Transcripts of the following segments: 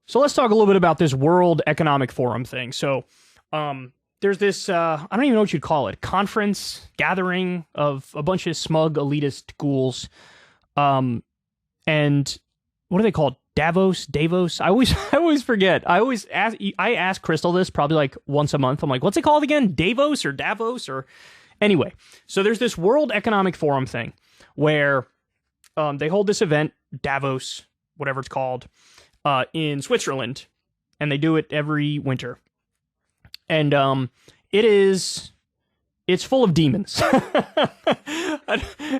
So let's talk a little bit about this World Economic Forum thing. So there's this, I don't even know what you'd call it, conference, gathering of a bunch of smug elitist ghouls. And what are they called? Davos? I always forget. I ask Crystal this probably like once a month. I'm like, what's it called again? Davos? Or anyway. So there's this World Economic Forum thing where they hold this event, Davos, whatever it's called, in Switzerland, and they do it every winter. And it's full of demons.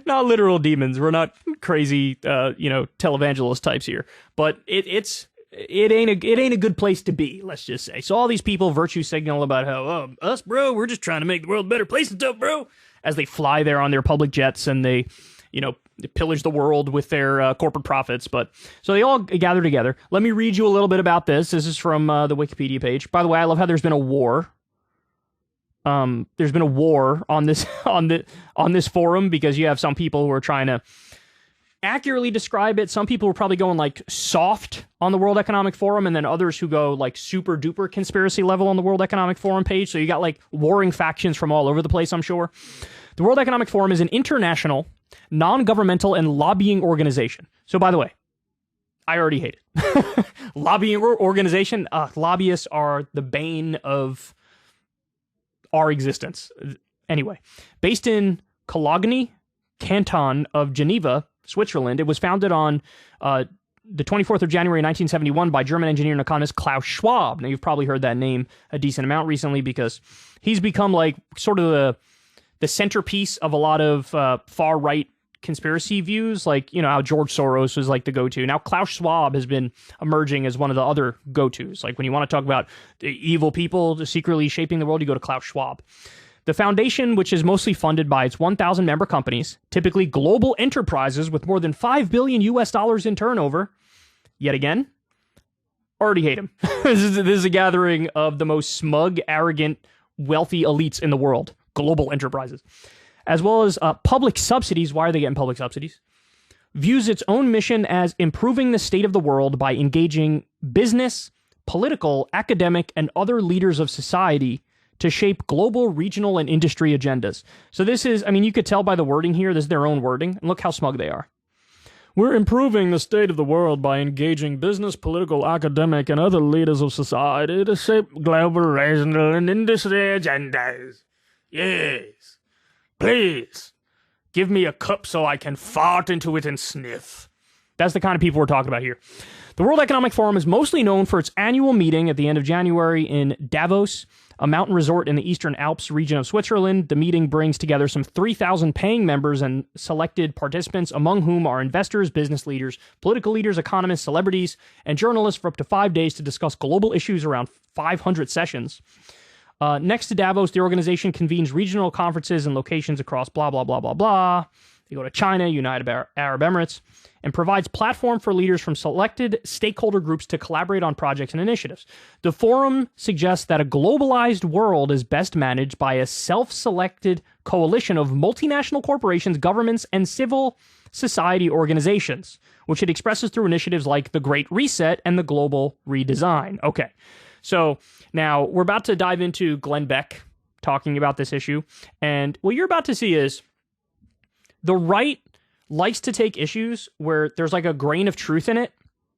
Not literal demons. We're not crazy, televangelist types here. But it ain't a good place to be, let's just say. So all these people virtue signal about how, us, bro, we're just trying to make the world a better place and stuff, bro. As they fly there on their public jets and they pillage the world with their corporate profits. But so they all gather together. Let me read you a little bit about this. This is from the Wikipedia page. By the way, I love how there's been a war. There's been a war on this forum because you have some people who are trying to accurately describe it. Some people are probably going like soft on the World Economic Forum, and then others who go like super duper conspiracy level on the World Economic Forum page. So you got like warring factions from all over the place, I'm sure. The World Economic Forum is an international, non-governmental, and lobbying organization. So by the way, I already hate it. Lobbying organization, lobbyists are the bane of our existence. Anyway, based in Cologne, Canton of Geneva, Switzerland, it was founded on the 24th of January 1971 by German engineer and economist Klaus Schwab. Now, you've probably heard that name a decent amount recently because he's become like sort of the centerpiece of a lot of far-right conspiracy views, like, how George Soros was like the go-to. Now Klaus Schwab has been emerging as one of the other go-tos. Like when you want to talk about the evil people secretly shaping the world, you go to Klaus Schwab. The foundation, which is mostly funded by its 1,000 member companies, typically global enterprises with more than $5 billion in turnover, yet again, already hate him. This is a gathering of the most smug, arrogant, wealthy elites in the world. Global enterprises. As well as public subsidies. Why are they getting public subsidies? Views its own mission as improving the state of the world by engaging business, political, academic, and other leaders of society to shape global, regional, and industry agendas. So this is, you could tell by the wording here, this is their own wording, and look how smug they are. We're improving the state of the world by engaging business, political, academic, and other leaders of society to shape global, regional, and industry agendas. Yes. Please, give me a cup so I can fart into it and sniff. That's the kind of people we're talking about here. The World Economic Forum is mostly known for its annual meeting at the end of January in Davos, a mountain resort in the Eastern Alps region of Switzerland. The meeting brings together some 3,000 paying members and selected participants, among whom are investors, business leaders, political leaders, economists, celebrities, and journalists for up to 5 days to discuss global issues around 500 sessions. Next to Davos, the organization convenes regional conferences in locations across blah, blah, blah, blah, blah. They go to China, United Arab Emirates, and provides platform for leaders from selected stakeholder groups to collaborate on projects and initiatives. The forum suggests that a globalized world is best managed by a self-selected coalition of multinational corporations, governments, and civil society organizations, which it expresses through initiatives like the Great Reset and the Global Redesign. Okay. So now we're about to dive into Glenn Beck talking about this issue. And what you're about to see is the right likes to take issues where there's like a grain of truth in it.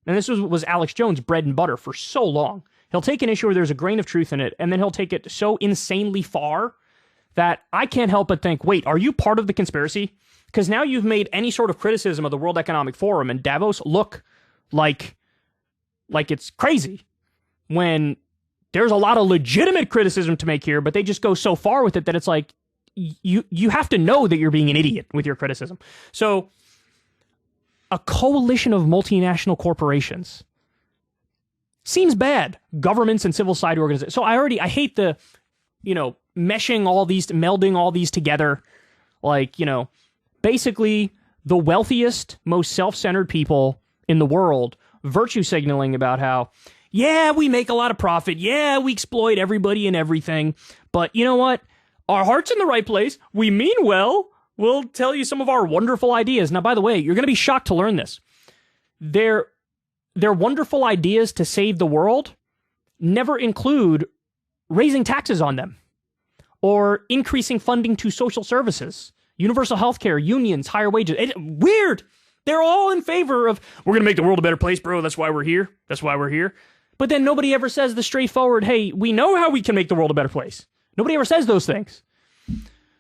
And this was Alex Jones' bread and butter for so long. He'll take an issue where there's a grain of truth in it, and then he'll take it so insanely far that I can't help but think, wait, are you part of the conspiracy? Because now you've made any sort of criticism of the World Economic Forum and Davos look like it's crazy, when there's a lot of legitimate criticism to make here, but they just go so far with it that it's like, you have to know that you're being an idiot with your criticism. So, a coalition of multinational corporations seems bad. Governments and civil society organizations. So I hate the, melding all these together. Like, basically the wealthiest, most self-centered people in the world virtue signaling about how, yeah, we make a lot of profit. Yeah, we exploit everybody and everything. But you know what? Our heart's in the right place. We mean well. We'll tell you some of our wonderful ideas. Now, by the way, you're going to be shocked to learn this. The their wonderful ideas to save the world never include raising taxes on them or increasing funding to social services, universal health care, unions, higher wages. Weird. They're all in favor of, we're going to make the world a better place, bro. That's why we're here. That's why we're here. But then nobody ever says the straightforward, hey, we know how we can make the world a better place. Nobody ever says those things.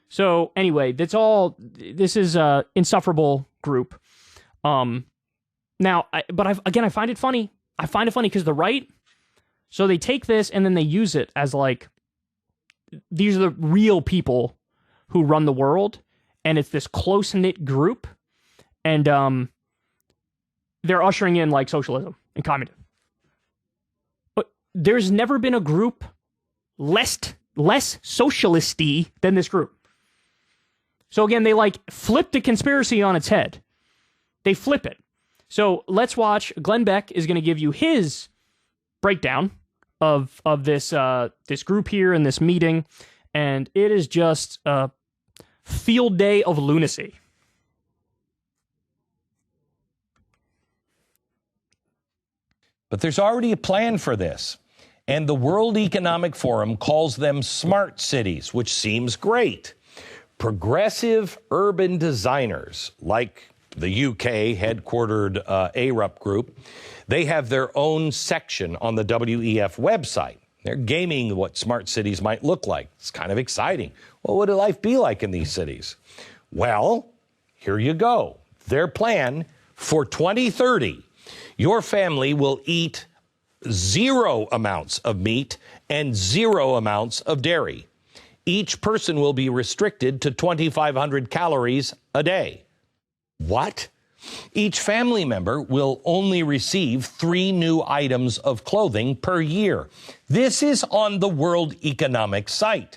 So anyway, this is a insufferable group. Now, I find it funny. I find it funny because the right, so they take this and then they use it as like, these are the real people who run the world, and it's this close-knit group, and they're ushering in like socialism and communism. But there's never been a group less socialisty than this group. So again, they like flip the conspiracy on its head. They flip it. So let's watch. Glenn Beck is going to give you his breakdown of this this group here in this meeting, and it is just a field day of lunacy. But there's already a plan for this, and the World Economic Forum calls them smart cities, which seems great. Progressive urban designers like the UK headquartered ARUP group, they have their own section on the WEF website. They're gaming what smart cities might look like. It's kind of exciting. Well, what would life be like in these cities? Well, here you go. Their plan for 2030, your family will eat 0 amounts of meat and 0 amounts of dairy. Each person will be restricted to 2,500 calories a day. What? Each family member will only receive 3 new items of clothing per year. This is on the World Economic site.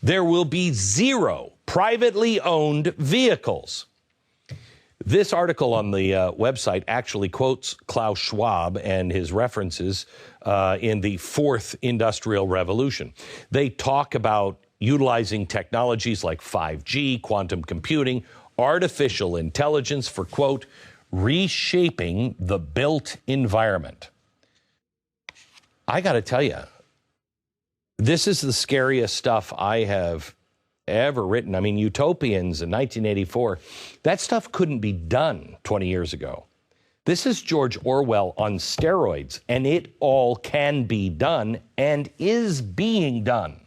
There will be 0 privately owned vehicles. This article on the website actually quotes Klaus Schwab and his references in the 4th Industrial Revolution. They talk about utilizing technologies like 5G, quantum computing, artificial intelligence for, quote, reshaping the built environment. I got to tell you, this is the scariest stuff I have ever written. I mean, Utopians in 1984, that stuff couldn't be done 20 years ago. This is George Orwell on steroids, and it all can be done and is being done.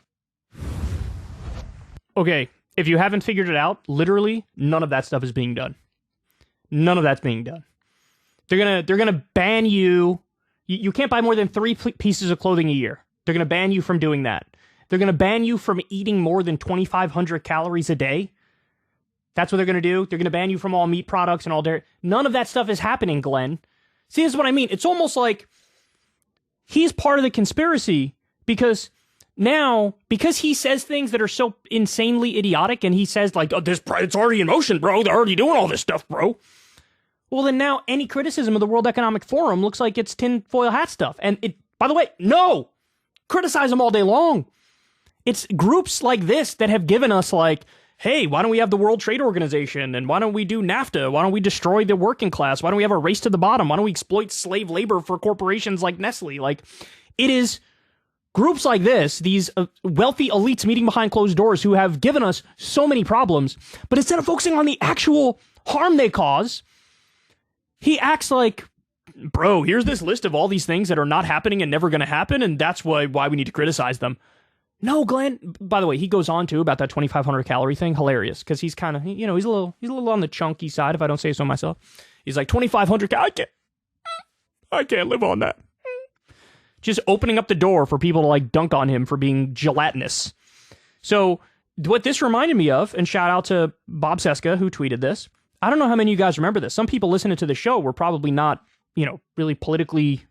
Okay, if you haven't figured it out, literally none of that stuff is being done. None of that's being done. They're gonna ban you. You can't buy more than 3 pieces of clothing a year. They're gonna ban you from doing that. They're gonna ban you from eating more than 2,500 calories a day. That's what they're gonna do. They're gonna ban you from all meat products and all dairy. None of that stuff is happening, Glenn. See, this is what I mean. It's almost like he's part of the conspiracy because now, because he says things that are so insanely idiotic, and he says like, oh, it's already in motion, bro. They're already doing all this stuff, bro. Well, then now any criticism of the World Economic Forum looks like it's tinfoil hat stuff. And it, by the way, no, criticize them all day long. It's groups like this that have given us like, hey, why don't we have the World Trade Organization? And why don't we do NAFTA? Why don't we destroy the working class? Why don't we have a race to the bottom? Why don't we exploit slave labor for corporations like Nestle? Like, it is groups like this, these wealthy elites meeting behind closed doors who have given us so many problems, but instead of focusing on the actual harm they cause, he acts like, bro, here's this list of all these things that are not happening and never going to happen, and that's why we need to criticize them. No, Glenn. By the way, he goes on to about that 2,500 calorie thing. Hilarious, because he's kind of, he's a little on the chunky side, if I don't say so myself. He's like 2,500. I can't live on that. Just opening up the door for people to like dunk on him for being gelatinous. So what this reminded me of, and shout out to Bob Seska who tweeted this. I don't know how many of you guys remember this. Some people listening to the show were probably not, really politically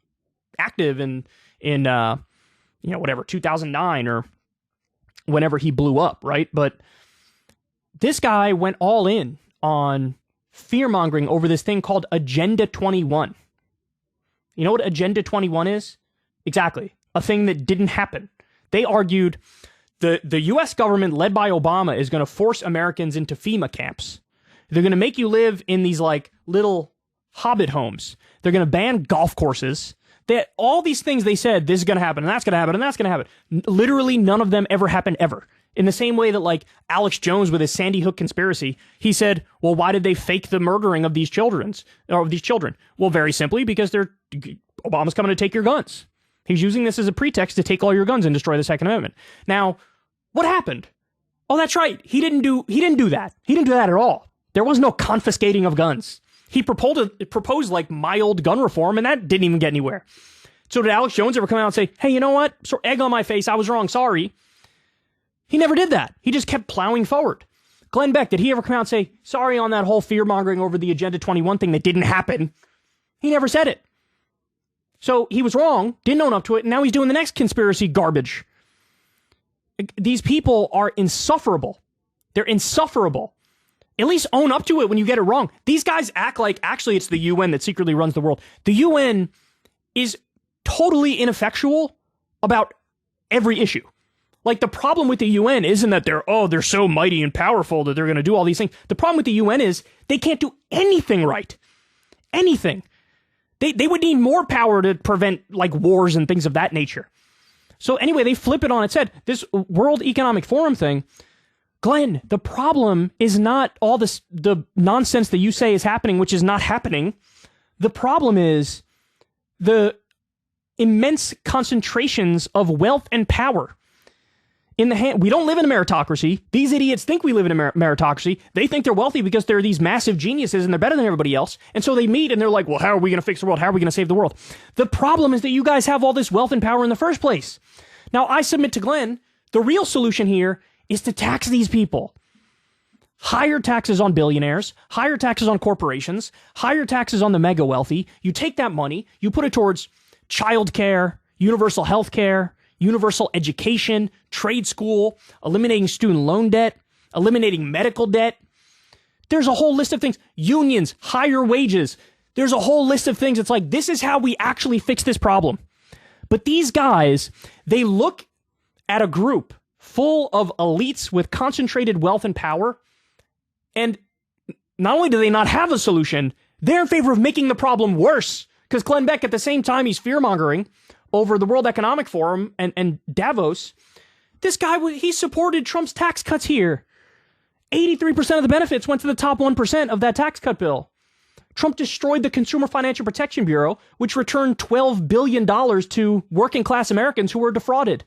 active in whatever, 2009 or whenever he blew up, right? But this guy went all in on fear-mongering over this thing called Agenda 21. You know what Agenda 21 is? Exactly. A thing that didn't happen. They argued the U.S. government, led by Obama, is going to force Americans into FEMA camps. They're going to make you live in these like little Hobbit homes. They're going to ban golf courses. All these things they said, this is going to happen, and that's going to happen, and that's going to happen. Literally none of them ever happened ever. In the same way that, like, Alex Jones with his Sandy Hook conspiracy, he said, well, why did they fake the murdering of these children? Well, very simply, because Obama's coming to take your guns. He's using this as a pretext to take all your guns and destroy the Second Amendment. Now, what happened? Oh, that's right. He didn't do that. He didn't do that at all. There was no confiscating of guns. He proposed like mild gun reform, and that didn't even get anywhere. So did Alex Jones ever come out and say, hey, you know what? So egg on my face, I was wrong, sorry. He never did that. He just kept plowing forward. Glenn Beck, did he ever come out and say, sorry on that whole fear-mongering over the Agenda 21 thing that didn't happen? He never said it. So he was wrong, didn't own up to it, and now he's doing the next conspiracy garbage. These people are insufferable. They're insufferable. At least own up to it when you get it wrong. These guys act like actually it's the UN that secretly runs the world. The UN is totally ineffectual about every issue. Like, the problem with the UN isn't that they're so mighty and powerful that they're going to do all these things. The problem with the UN is they can't do anything right. Anything. They would need more power to prevent, like, wars and things of that nature. So anyway, they flip it on its head. This World Economic Forum thing, Glenn, the problem is not all the nonsense that you say is happening, which is not happening. The problem is the immense concentrations of wealth and power in the hand. We don't live in a meritocracy. These idiots think we live in a meritocracy. They think they're wealthy because they're these massive geniuses and they're better than everybody else. And so they meet and they're like, well, how are we going to fix the world? How are we going to save the world? The problem is that you guys have all this wealth and power in the first place. Now, I submit to Glenn, the real solution here is to tax these people. Higher taxes on billionaires, higher taxes on corporations, higher taxes on the mega wealthy. You take that money, you put it towards childcare, universal health care, universal education, trade school, eliminating student loan debt, eliminating medical debt. There's a whole list of things. Unions, higher wages. There's a whole list of things. It's like, this is how we actually fix this problem. But these guys, they look at a group full of elites with concentrated wealth and power, and not only do they not have a solution, they're in favor of making the problem worse. Because Glenn Beck, at the same time he's fear-mongering over the World Economic Forum and Davos, this guy, he supported Trump's tax cuts here. 83% of the benefits went to the top 1% of that tax cut bill. Trump destroyed the Consumer Financial Protection Bureau, which returned $12 billion to working class Americans who were defrauded.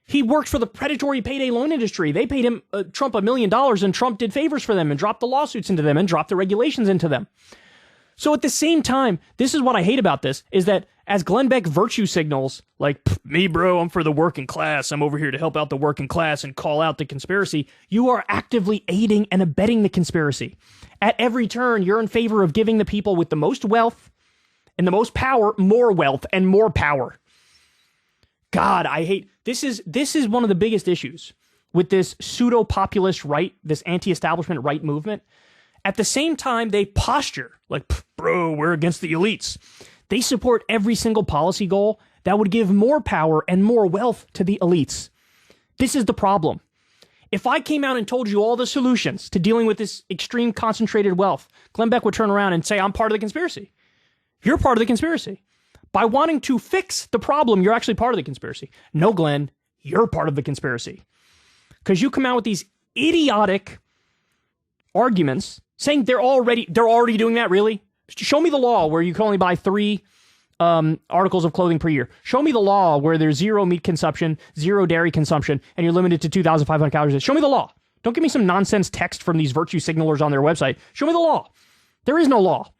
He worked for the predatory payday loan industry. They paid him Trump $1 million, and Trump did favors for them and dropped the lawsuits into them and dropped the regulations into them. So at the same time, this is what I hate about this, is that as Glenn Beck virtue signals, like, me bro, I'm for the working class, I'm over here to help out the working class and call out the conspiracy, you are actively aiding and abetting the conspiracy. At every turn, you're in favor of giving the people with the most wealth and the most power more wealth and more power. God, I hate, this is one of the biggest issues with this pseudo-populist right, this anti-establishment right movement. At the same time, they posture like, bro, we're against the elites. They support every single policy goal that would give more power and more wealth to the elites. This is the problem. If I came out and told you all the solutions to dealing with this extreme concentrated wealth, Glenn Beck would turn around and say, I'm part of the conspiracy. You're part of the conspiracy. By wanting to fix the problem, you're actually part of the conspiracy. No, Glenn, you're part of the conspiracy. Because you come out with these idiotic arguments saying they're already doing that, really? Show me the law where you can only buy 3 articles of clothing per year. Show me the law where there's 0 meat consumption, 0 dairy consumption, and you're limited to 2,500 calories. Show me the law. Don't give me some nonsense text from these virtue signalers on their website. Show me the law. There is no law.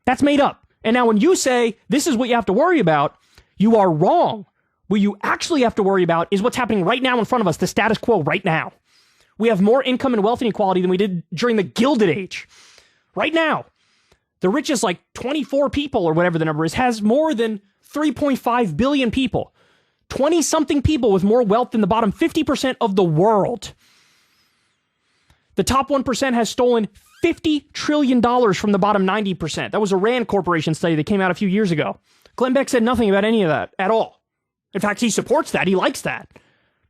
That's made up. And now when you say this is what you have to worry about, you are wrong. What you actually have to worry about is what's happening right now in front of us, the status quo right now. We have more income and wealth inequality than we did during the Gilded Age. Right now. The richest, like 24 people or whatever the number is, has more than 3.5 billion people. 20-something people with more wealth than the bottom 50% of the world. The top 1% has stolen $50 trillion from the bottom 90%. That was a Rand Corporation study that came out a few years ago. Glenn Beck said nothing about any of that at all. In fact, he supports that. He likes that.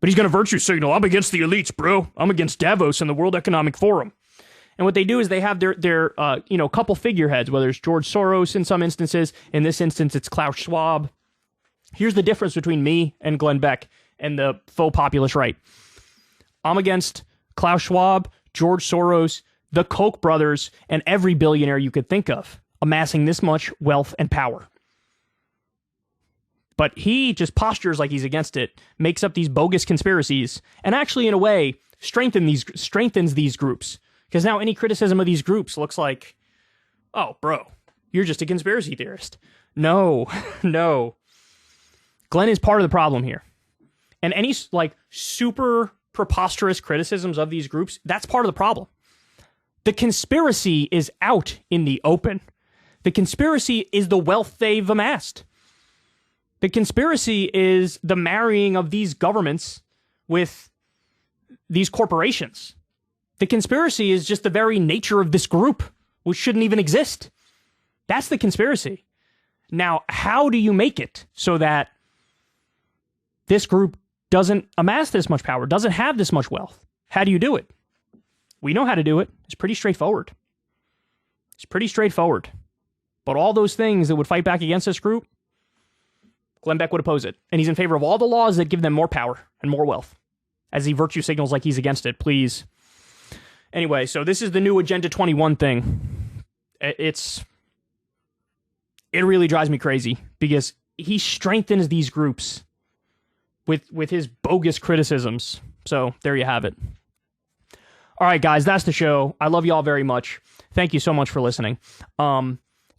But he's going to virtue signal, I'm against the elites, bro. I'm against Davos and the World Economic Forum. And what they do is they have their couple figureheads, whether it's George Soros in some instances. In this instance, it's Klaus Schwab. Here's the difference between me and Glenn Beck and the faux populist right. I'm against Klaus Schwab, George Soros, the Koch brothers, and every billionaire you could think of amassing this much wealth and power. But he just postures like he's against it, makes up these bogus conspiracies, and actually, in a way, strengthens these groups. Because now any criticism of these groups looks like, oh, bro, you're just a conspiracy theorist. No, no. Glenn is part of the problem here. And any super preposterous criticisms of these groups, that's part of the problem. The conspiracy is out in the open. The conspiracy is the wealth they've amassed. The conspiracy is the marrying of these governments with these corporations. The conspiracy is just the very nature of this group, which shouldn't even exist. That's the conspiracy. Now, how do you make it so that this group doesn't amass this much power, doesn't have this much wealth? How do you do it? We know how to do it. It's pretty straightforward. But all those things that would fight back against this group, Glenn Beck would oppose it. And he's in favor of all the laws that give them more power and more wealth, as he virtue signals like he's against it. Please. Anyway, so this is the new Agenda 21 thing. It really drives me crazy because he strengthens these groups with his bogus criticisms. So there you have it. All right, guys, that's the show. I love you all very much. Thank you so much for listening.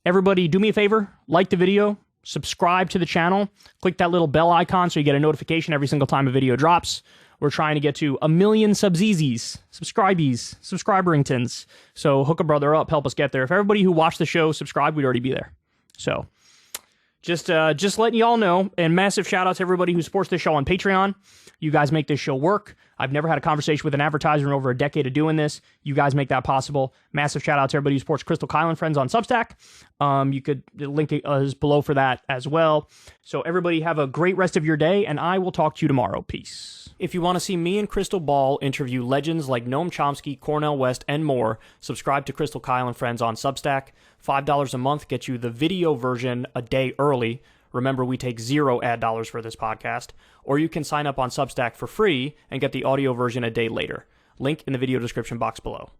Everybody, do me a favor, like the video, subscribe to the channel, click that little bell icon so you get a notification every single time a video drops. We're trying to get to 1 million subscriberingtons. So hook a brother up, help us get there. If everybody who watched the show subscribed, we'd already be there. So just letting y'all know, and massive shout out to everybody who supports this show on Patreon. You guys make this show work. I've never had a conversation with an advertiser in over a decade of doing this. You guys make that possible. Massive shout out to everybody who supports Crystal Kyle and Friends on Substack. You could link is below for that as well. So everybody have a great rest of your day, and I will talk to you tomorrow. Peace. If you want to see me and Crystal Ball interview legends like Noam Chomsky, Cornel West, and more, subscribe to Crystal Kyle and Friends on Substack. $5 a month gets you the video version a day early. Remember, we take 0 ad dollars for this podcast. Or you can sign up on Substack for free and get the audio version a day later. Link in the video description box below.